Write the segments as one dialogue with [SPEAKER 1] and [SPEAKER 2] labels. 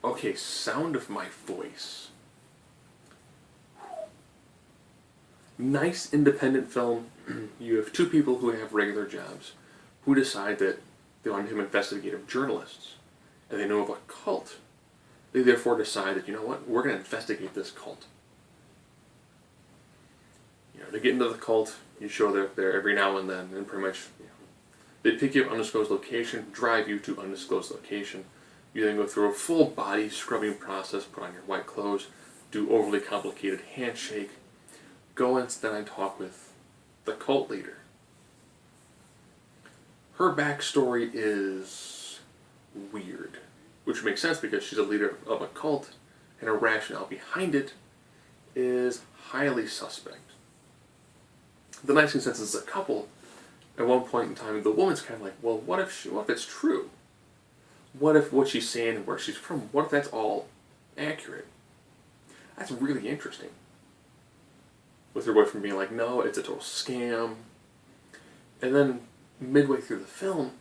[SPEAKER 1] Okay, sound of my voice. Nice independent film. You have two people who have regular jobs who decide that they want to become investigative journalists and they know of a cult. They therefore decide that, you know what, we're going to investigate this cult. You know, to get into the cult, you show they're there every now and then, and pretty much, they pick you up undisclosed location, drive you to undisclosed location. You then go through a full body scrubbing process, put on your white clothes, do overly complicated handshake, go and sit down and talk with the cult leader. Her backstory is weird, which makes sense because she's a leader of a cult, and her rationale behind it is highly suspect. The nice thing, since it's a couple, at one point in time, the woman's kind of like, well, what if it's true? What if what she's saying and where she's from, what if that's all accurate? That's really interesting. With her boyfriend being like, no, it's a total scam. And then, midway through the film,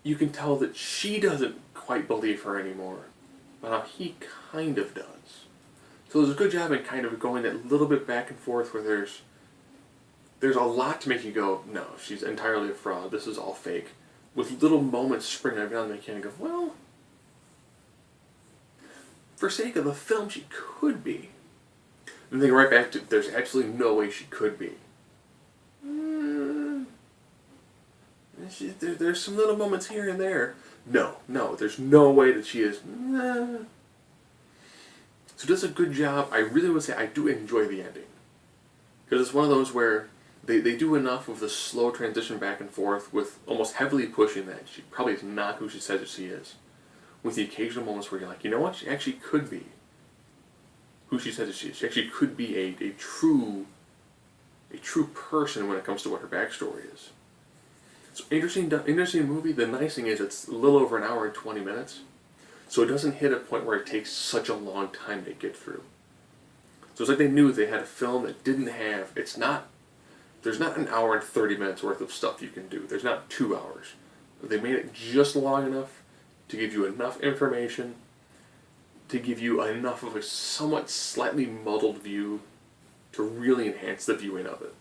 [SPEAKER 1] you can tell that she doesn't quite believe her anymore, but now he kind of does. So there's a good job in kind of going a little bit back and forth where there's a lot to make you go, no, she's entirely a fraud, this is all fake. With little moments springing up down the mechanic of, well, for sake of the film, she could be. And then right back to, there's absolutely no way she could be. There's some little moments here and there. No, there's no way that she is. So it does a good job. I really would say I do enjoy the ending. Because it's one of those where they do enough of the slow transition back and forth with almost heavily pushing that she probably is not who she says that she is. With the occasional moments where you're like, you know what, she actually could be who she says that she is. She actually could be a true person when it comes to what her backstory is. So interesting movie. The nice thing is it's a little over an hour and 20 minutes. So it doesn't hit a point where it takes such a long time to get through. So it's like they knew they had a film that didn't have, there's not an hour and 30 minutes worth of stuff you can do. There's not 2 hours. They made it just long enough to give you enough information, to give you enough of a somewhat slightly muddled view to really enhance the viewing of it.